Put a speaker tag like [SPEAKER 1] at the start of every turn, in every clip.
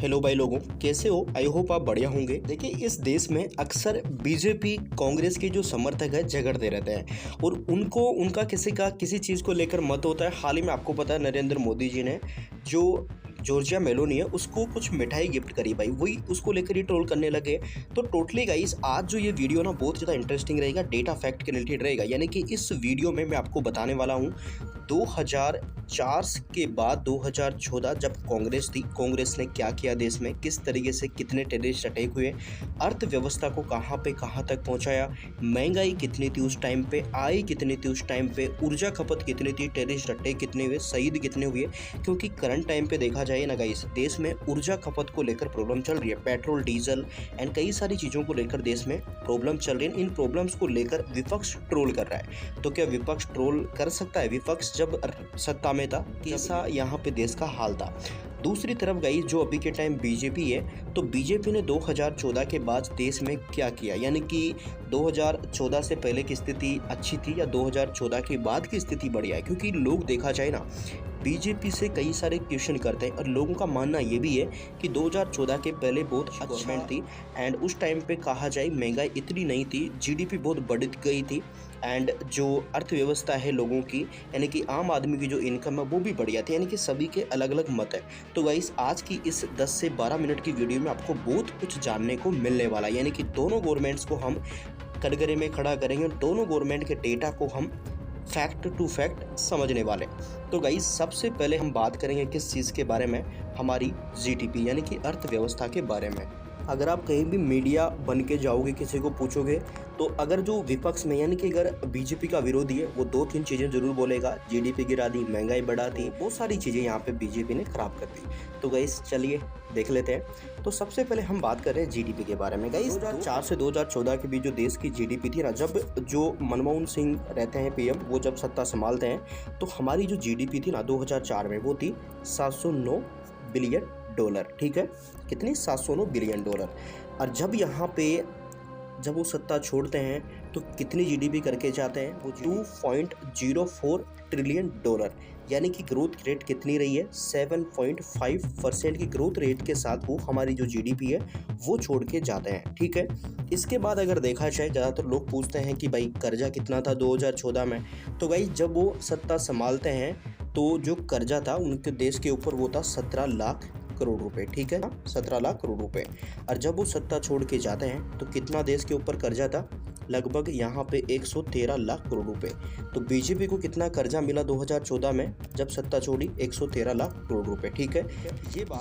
[SPEAKER 1] Hello भाई लोगों, कैसे हो? आई होप आप बढ़िया होंगे। देखिए, इस देश में अक्सर बीजेपी कांग्रेस के जो समर्थक है झगड़ते रहते हैं और उनको उनका किसी चीज़ को लेकर मत होता है। हाल ही में आपको पता है नरेंद्र मोदी जी ने जो जॉर्जिया मेलोनी है उसको कुछ मिठाई गिफ्ट करी भाई, वही उसको लेकर ही ट्रोल करने लगे। तो टोटली गाइस आज जो ये वीडियो ना बहुत ज़्यादा इंटरेस्टिंग रहेगा, डेटा फैक्ट के रिलेटेड रहेगा। यानी कि इस वीडियो में मैं आपको बताने वाला हूँ 2004 के बाद 2014 जब कांग्रेस थी, कांग्रेस ने क्या किया देश में, किस तरीके से कितने टेररिस्ट अटैक हुए, अर्थव्यवस्था को कहाँ तक पहुंचाया, महंगाई कितनी थी उस टाइम पे, आय कितनी थी उस टाइम पे, ऊर्जा खपत कितनी थी, टेररिस्ट अटैक कितने हुए, शहीद कितने हुए। क्योंकि करंट टाइम पे देखा जाए ना गाइस, देश में ऊर्जा खपत को लेकर प्रॉब्लम चल रही है, पेट्रोल डीजल एंड कई सारी चीज़ों को लेकर देश में प्रॉब्लम चल रही है। इन प्रॉब्लम्स को लेकर विपक्ष ट्रोल कर रहा है। तो क्या विपक्ष ट्रोल कर सकता है? विपक्ष जब सत्ता में था कैसा यहाँ पे देश का हाल था। दूसरी तरफ गई जो अभी के टाइम बीजेपी है, तो बीजेपी ने 2014 के बाद देश में क्या किया, यानी कि 2014 से पहले की स्थिति अच्छी थी या 2014 के बाद की स्थिति बढ़िया है। क्योंकि लोग देखा जाए ना बीजेपी से कई सारे क्वेश्चन करते हैं और लोगों का मानना ये भी है कि 2014 के पहले बहुत गवर्नमेंट थी एंड उस टाइम पे कहा जाए महंगाई इतनी नहीं थी, जीडीपी बहुत बढ़ गई थी एंड जो अर्थव्यवस्था है लोगों की, यानी कि आम आदमी की जो इनकम है वो भी बढ़िया थी। यानी कि सभी के अलग अलग मत है। तो गाइस आज की इस 10 से 12 मिनट की वीडियो में आपको बहुत कुछ जानने को मिलने वाला है। यानी कि दोनों गवर्नमेंट्स को हम कटघरे में खड़ा करेंगे और दोनों गवर्नमेंट के डेटा को हम फैक्ट टू फैक्ट समझने वाले। तो गाइस सबसे पहले हम बात करेंगे किस चीज़ के बारे में, हमारी जीडीपी यानी कि अर्थव्यवस्था के बारे में। अगर आप कहीं भी मीडिया बन के जाओगे, किसी को पूछोगे, तो अगर जो विपक्ष में यानी कि अगर बीजेपी का विरोधी है वो 2-3 चीज़ें जरूर बोलेगा, जीडीपी गिरा दी, महंगाई बढ़ा दी, बहुत सारी चीज़ें यहाँ पे बीजेपी ने खराब कर दी। तो गाइस चलिए देख लेते हैं। तो सबसे पहले हम बात कर रहे हैं जीडीपी के बारे में। गाइस 2004 से 2014 के बीच जो देश की जीडीपी थी ना, जब जो मनमोहन सिंह रहते हैं पीएम, वो जब सत्ता संभालते हैं, तो हमारी जो जीडीपी थी ना 2004 में वो थी 709 बिलियन डॉलर। ठीक है, कितनी? 709 बिलियन डॉलर। और जब वो सत्ता छोड़ते हैं तो कितनी जीडीपी करके जाते हैं? वो 2.04 ट्रिलियन डॉलर। यानी कि ग्रोथ रेट कितनी रही है? 7.5% की ग्रोथ रेट के साथ वो हमारी जो जीडीपी है वो छोड़ के जाते हैं। ठीक है, इसके बाद अगर देखा जाए, ज़्यादातर लोग पूछते हैं कि भाई कर्जा कितना था 2014 में। तो भाई जब वो सत्ता संभालते हैं तो जो कर्जा था उनके देश के ऊपर वो था 17 लाख करोड़ रुपए। ठीक है, 17 लाख करोड़ रुपए। और जब वो सत्ता छोड़ के जाते हैं तो कितना देश के ऊपर कर्जा था? लगभग यहाँ पे 113 लाख करोड़ रुपए। तो बीजेपी को कितना कर्जा मिला 2014 में जब सत्ता छोड़ी? 113 लाख करोड़ रुपए। ठीक है,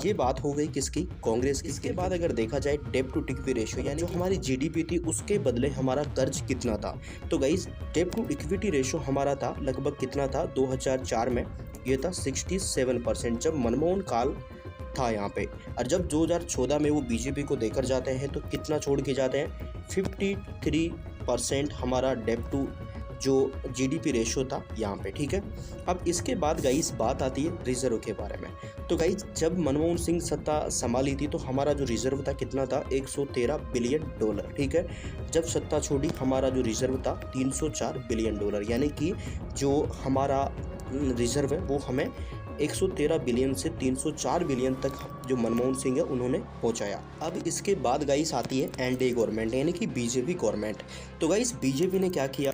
[SPEAKER 1] ये बात हो गई किसकी? कांग्रेस की। इसके बाद अगर देखा जाए डेब्ट टू इक्विटी रेशियो, यानी जो हमारी जीडीपी थी उसके बदले हमारा कर्ज कितना था। तो गाइस डेब्ट टू इक्विटी रेशियो हमारा था लगभग कितना था 2004 में? ये था 67% जब मनमोहन काल था यहाँ पे। और जब 2014 में वो बीजेपी को देकर जाते हैं तो कितना छोड़ के जाते हैं? 53% हमारा डेब्ट टू जो जीडीपी रेशियो था यहाँ पे। ठीक है, अब इसके बाद गाइस बात आती है रिजर्व के बारे में। तो गाइस जब मनमोहन सिंह सत्ता संभाली थी तो हमारा जो रिजर्व था कितना था? 113 बिलियन डॉलर। ठीक है, जब सत्ता छोड़ी हमारा जो रिजर्व था 304 बिलियन डॉलर। यानी कि जो हमारा रिजर्व है वो हमें 113 बिलियन से 304 बिलियन तक जो मनमोहन सिंह है उन्होंने पहुंचाया। अब इसके बाद गाइस आती है एनडीए गवर्नमेंट यानी कि बीजेपी गवर्नमेंट। तो गाइस बीजेपी ने क्या किया?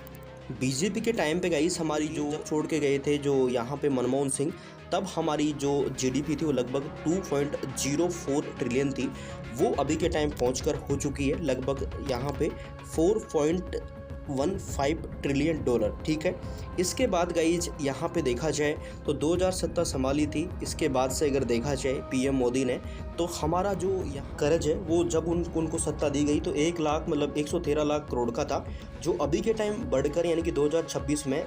[SPEAKER 1] बीजेपी के टाइम पे गाइस हमारी जो छोड़ के गए थे जो यहाँ पे मनमोहन सिंह, तब हमारी जो जीडीपी थी वो लगभग 2.04 ट्रिलियन थी। वो अभी के टाइम पहुँचकर हो चुकी है लगभग यहाँ पे 4.15 ट्रिलियन डॉलर। ठीक है, इसके बाद गाइज यहाँ पे देखा जाए तो 2017 संभाली थी। इसके बाद से अगर देखा जाए पीएम मोदी ने, तो हमारा जो कर्ज है वो जब उनको सत्ता दी गई तो 1 लाख मतलब 113 लाख करोड़ का था, जो अभी के टाइम बढ़कर यानी कि 2026 में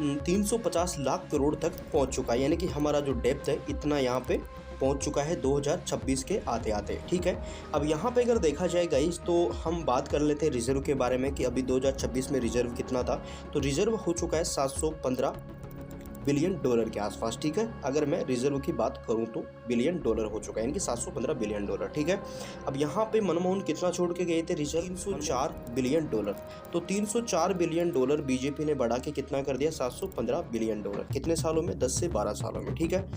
[SPEAKER 1] 350 लाख करोड़ तक पहुँच चुका है। यानी कि हमारा जो डेप्थ है इतना यहाँ पे पहुंच चुका है 2026 के आते आते। ठीक है, अब यहाँ पे अगर देखा जाए गाइस तो हम बात कर लेते हैं रिजर्व के बारे में कि अभी 2026 में रिजर्व कितना था। तो रिजर्व हो चुका है 715 बिलियन डॉलर के आसपास, ठीक है। अगर मैं रिजर्व की बात करूं तो बिलियन डॉलर हो चुका है, यानी कि 715 बिलियन डॉलर, ठीक है। अब यहाँ पे मनमोहन कितना छोड़ के गए थे रिजर्व? 304 billion dollar. तो 304 बिलियन डॉलर बीजेपी ने बढ़ा के कितना कर दिया? 715 बिलियन डॉलर। कितने सालों में? 10 से 12 सालों में, ठीक है।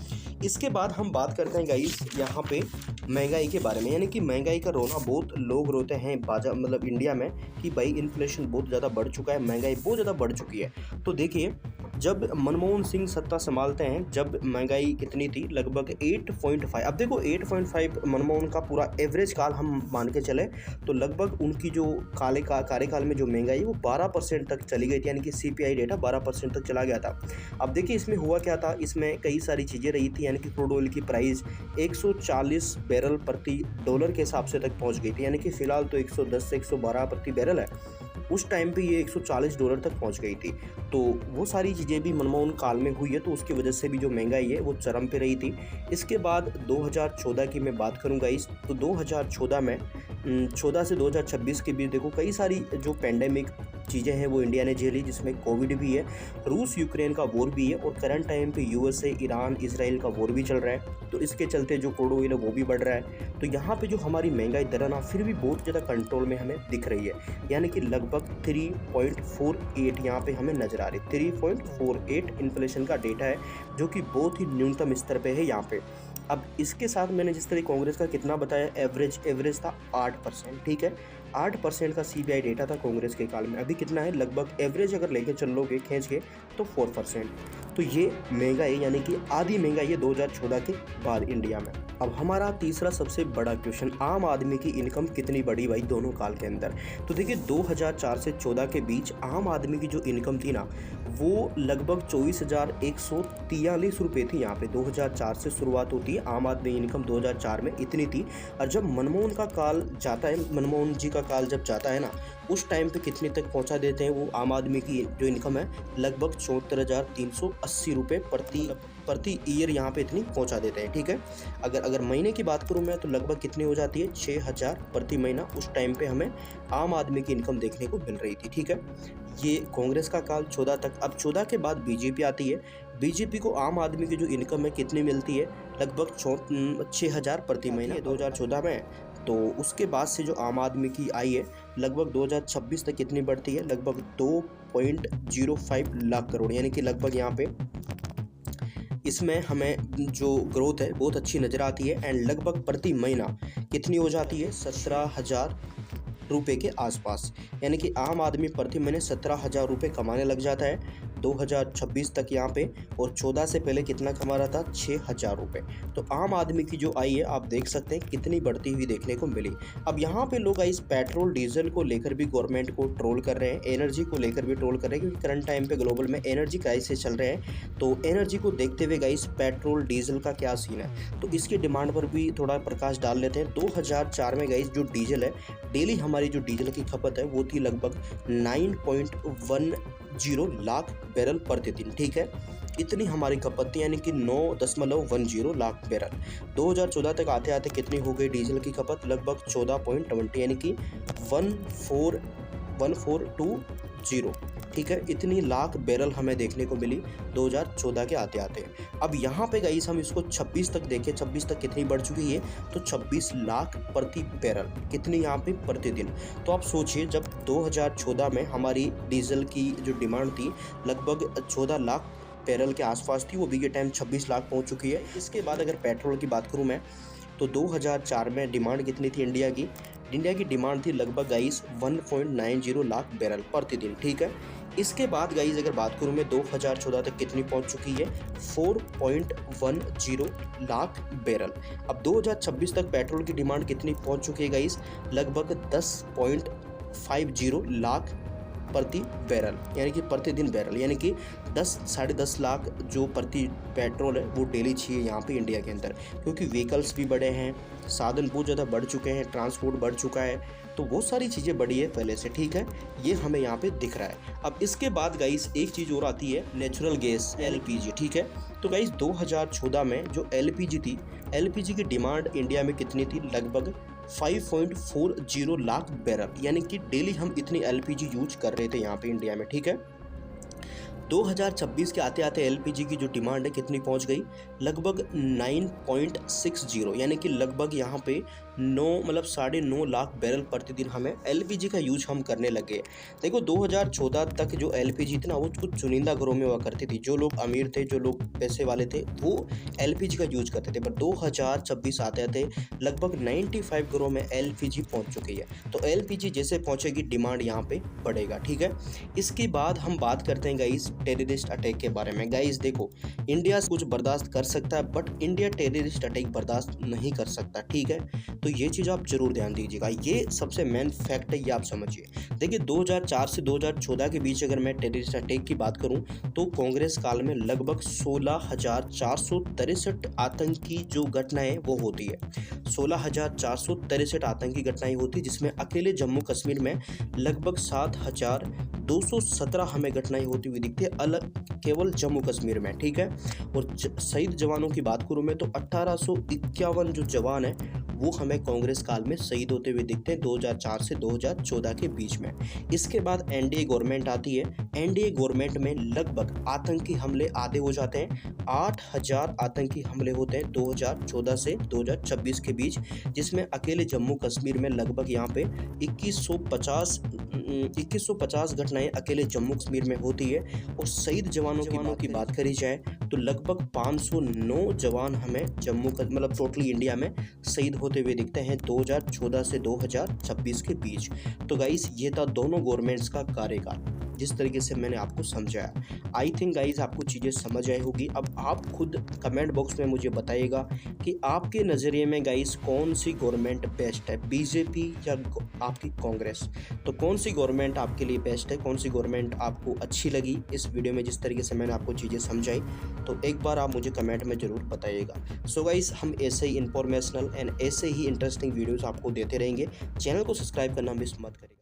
[SPEAKER 1] इसके बाद हम बात करते हैं गाइस यहाँ पे महंगाई के बारे में, यानी कि महंगाई का रोना बहुत लोग रोते हैं मतलब इंडिया में कि भाई इन्फ्लेशन बहुत ज़्यादा बढ़ चुका है, महंगाई बहुत ज़्यादा बढ़ चुकी है। तो देखिए, जब मनमोहन सिंह सत्ता संभालते हैं, जब महंगाई कितनी थी? लगभग 8.5। अब देखो 8.5 मनमोहन का पूरा एवरेज काल हम मान के चले तो लगभग उनकी जो कार्यकाल में जो महंगाई है वो 12% तक चली गई थी, यानी कि CPI डेटा 12% तक चला गया था। अब देखिए इसमें हुआ क्या था, इसमें कई सारी चीज़ें रही थी, यानी कि क्रूड ऑयल की प्राइस 140 बैरल प्रति डॉलर के हिसाब से तक पहुँच गई थी, यानी कि फिलहाल तो 110 से 112 प्रति बैरल है, उस टाइम पे ये 140 डॉलर तक पहुंच गई थी। तो वो सारी चीज़ें भी मनमोहन काल में हुई है, तो उसकी वजह से भी जो महंगाई है वो चरम पे रही थी। इसके बाद 2014 की मैं बात करूंगा इस, तो 2014 में 14 से 2026 के बीच देखो कई सारी जो पेंडेमिक चीज़ें हैं वो इंडिया ने झेली, जिसमें कोविड भी है, रूस यूक्रेन का वॉर भी है, और करंट टाइम पे USA ईरान इसराइल का वॉर भी चल रहा है। तो इसके चलते जो क्रूड ऑयल है वो भी बढ़ रहा है। तो यहाँ पे जो हमारी महंगाई दर है ना फिर भी बहुत ज़्यादा कंट्रोल में हमें दिख रही है, यानी कि लगभग 3.48 यहाँ पे हमें नजर आ रही है। 3.48 इन्फ्लेशन का डेटा है, जो कि बहुत ही न्यूनतम स्तर पे है यहाँ पे। अब इसके साथ मैंने जिस तरह कांग्रेस का कितना बताया, एवरेज था 8%, ठीक है। 8% का CPI डेटा था कांग्रेस के काल में। अभी कितना है? लगभग एवरेज अगर लेके चल लोगे खींच के तो 4%। तो ये महंगाई यानी कि आधी महंगाई है 2014 के बाद इंडिया में। अब हमारा तीसरा सबसे बड़ा क्वेश्चन, आम आदमी की इनकम कितनी बढ़ी भाई दोनों काल के अंदर? तो देखिए 2004 से 14 के बीच आम आदमी की जो इनकम थी ना वो लगभग 24,143 रुपये थी यहाँ पे। 2004 से शुरुआत होती है, आम आदमी इनकम 2004 में इतनी थी। और जब मनमोहन का काल जाता है, मनमोहन जी का काल जब जाता है ना, उस टाइम पे कितने तक पहुंचा देते हैं वो आम आदमी की जो इनकम है? लगभग 74,380 रुपये प्रति ईयर यहाँ पे इतनी पहुंचा देते हैं, ठीक है। अगर महीने की बात करूं मैं तो लगभग कितनी हो जाती है? 6,000 प्रति महीना उस टाइम पे हमें आम आदमी की इनकम देखने को मिल रही थी, ठीक है। ये कांग्रेस का काल 14 तक। अब 14 के बाद बीजेपी आती है। बीजेपी को आम आदमी की जो इनकम है कितनी मिलती है? लगभग 6,000 प्रति महीना 2014 में। तो उसके बाद से जो आम आदमी की आई है लगभग 2026 तक कितनी बढ़ती है? लगभग 2.05 लाख करोड़, यानी कि लगभग यहाँ पे इसमें हमें जो ग्रोथ है बहुत अच्छी नज़र आती है। एंड लगभग प्रति महीना कितनी हो जाती है? 17,000 रुपये के आसपास, यानी कि आम आदमी प्रति महीने 17,000 रुपये कमाने लग जाता है 2026 तक यहाँ पे। और 14 से पहले कितना कमा रहा था? 6,000 रुपये। तो आम आदमी की जो आई है आप देख सकते हैं कितनी बढ़ती हुई देखने को मिली। अब यहाँ पे लोग इस पेट्रोल डीजल को लेकर भी गवर्नमेंट को ट्रोल कर रहे हैं, एनर्जी को लेकर भी ट्रोल कर रहे हैं, क्योंकि करंट टाइम पे ग्लोबल में एनर्जी क्राइसिस चल रहे हैं। तो एनर्जी को देखते हुए गाइस पेट्रोल डीजल का क्या सीन है, तो इसकी डिमांड पर भी थोड़ा प्रकाश डाल लेते हैं। 2004 में गाइस जो डीजल है, डेली हमारी जो डीजल की खपत है वो थी लगभग 9.10 लाख बैरल प्रतिदिन, ठीक है। इतनी हमारी खपत थी, यानी कि 9.10 लाख बैरल। 2014 तक आते आते कितनी हो गई डीजल की खपत? लगभग 14.20, यानी कि 1420, ठीक है। इतनी लाख बैरल हमें देखने को मिली 2014 के आते आते। अब यहाँ पे गाइस हम इसको 26 तक देखें, 26 तक कितनी बढ़ चुकी है? तो 26 लाख प्रति बैरल, कितनी यहाँ पे? प्रतिदिन। तो आप सोचिए जब 2014 में हमारी डीजल की जो डिमांड थी लगभग 14 लाख बैरल के आसपास थी, वो भी ये टाइम 26 लाख पहुँच चुकी है। इसके बाद अगर पेट्रोल की बात करूँ मैं तो 2004 में डिमांड कितनी थी इंडिया की? इंडिया की डिमांड थी लगभग गाइस 1.90 लाख बैरल प्रतिदिन, ठीक है। इसके बाद गाइस अगर बात करूँ मैं 2014 तक कितनी पहुंच चुकी है? 4.10 लाख बैरल। अब 2026 तक पेट्रोल की डिमांड कितनी पहुंच चुकी है गाइस? लगभग 10.50 लाख प्रति बैरल, यानी कि प्रतिदिन बैरल, यानी कि 10-10.5 लाख जो प्रति पेट्रोल है वो डेली चाहिए यहाँ पे इंडिया के अंदर, क्योंकि व्हीकल्स भी बढ़े हैं, साधन बहुत ज़्यादा बढ़ चुके हैं, ट्रांसपोर्ट बढ़ चुका है, तो बहुत सारी चीज़ें बढ़ी है पहले से, ठीक है। ये हमें यहाँ पे दिख रहा है। अब इसके बाद गाइस एक चीज़ और आती है नेचुरल गैस LPG, ठीक है। तो गाइस 2014 में जो LPG थी, LPG की डिमांड इंडिया में कितनी थी? लगभग 5.40 लाख बैरल, यानी कि डेली हम इतनी LPG यूज कर रहे थे यहाँ पे इंडिया में, ठीक है। 2026 के आते-आते एलपीजी की जो डिमांड है कितनी पहुंच गई, लगभग 9.60, यानी कि लगभग यहाँ पे 9 लाख बैरल प्रतिदिन हमें एलपीजी का यूज हम करने लगे। देखो 2014 तक जो एलपीजी थी ना वो कुछ चुनिंदा घरों में हुआ करती थी, जो लोग अमीर थे, जो लोग पैसे वाले थे वो एलपीजी का यूज करते थे। पर 2026 आते-आते लगभग 95 घरों में एलपीजी पहुंच चुकी है। तो एलपीजी जैसे पहुंचेगी डिमांड यहाँ पे बढ़ेगा, ठीक है। इसके बाद हम बात करते हैं गाइस टेररिस्ट अटैक के बारे में। गाइस देखो, इंडिया कुछ बर्दाश्त कर सकता है बट इंडिया टेररिस्ट अटैक बर्दाश्त नहीं कर सकता, ठीक है। तो ये चीज़ आप जरूर ध्यान दीजिएगा, ये सबसे मेन फैक्ट है, ये आप समझिए। देखिए 2004 से 2014 के बीच अगर मैं टेररिस्ट अटैक की बात करूं तो कांग्रेस काल में लगभग 16,463 आतंकी जो घटनाएं वो होती है। 16,463 आतंकी घटनाएं होती है, जिसमें अकेले जम्मू कश्मीर में लगभग 7,217 हमें घटनाएं होती हुई दिखती है, अलग केवल जम्मू कश्मीर में, ठीक है। और शहीद जवानों की बात करूं मैं तो 1851 जो जवान है वो हमें कांग्रेस काल में शहीद होते हुए दिखते हैं 2004 से 2014 के बीच में। इसके बाद एनडीए गवर्नमेंट आती है। एनडीए गवर्नमेंट में लगभग आतंकी हमले आधे हो जाते हैं। 8,000 आतंकी हमले होते हैं 2014 से 2026 के बीच, जिसमें अकेले जम्मू कश्मीर में लगभग यहाँ पे 2150 घटनाएं अकेले जम्मू कश्मीर में होती है। और शहीद जवानों की बात करी जाए तो लगभग 509 जवान हमें मतलब टोटली इंडिया में शहीद होते हुए दिखते हैं 2014 से 2026 के बीच। तो गाइस ये था दोनों गवर्नमेंट्स का कार्यकाल, जिस तरीके से मैंने आपको समझाया। आई थिंक गाइस आपको चीज़ें समझ आई होगी। अब आप खुद कमेंट बॉक्स में मुझे बताइएगा कि आपके नज़रिए में गाइस कौन सी गवर्नमेंट बेस्ट है, बीजेपी या आपकी कांग्रेस। तो कौन सी गवर्नमेंट आपके लिए बेस्ट है, कौन सी गवर्नमेंट आपको अच्छी लगी इस वीडियो में जिस तरीके से मैंने आपको चीज़ें समझाई, तो एक बार आप मुझे कमेंट में ज़रूर बताइएगा। सो गाइस हम ऐसे ही इंफॉर्मेशनल एंड ऐसे ही इंटरेस्टिंग वीडियोज़ आपको देते रहेंगे। चैनल को सब्सक्राइब करना मिस मत करिएगा।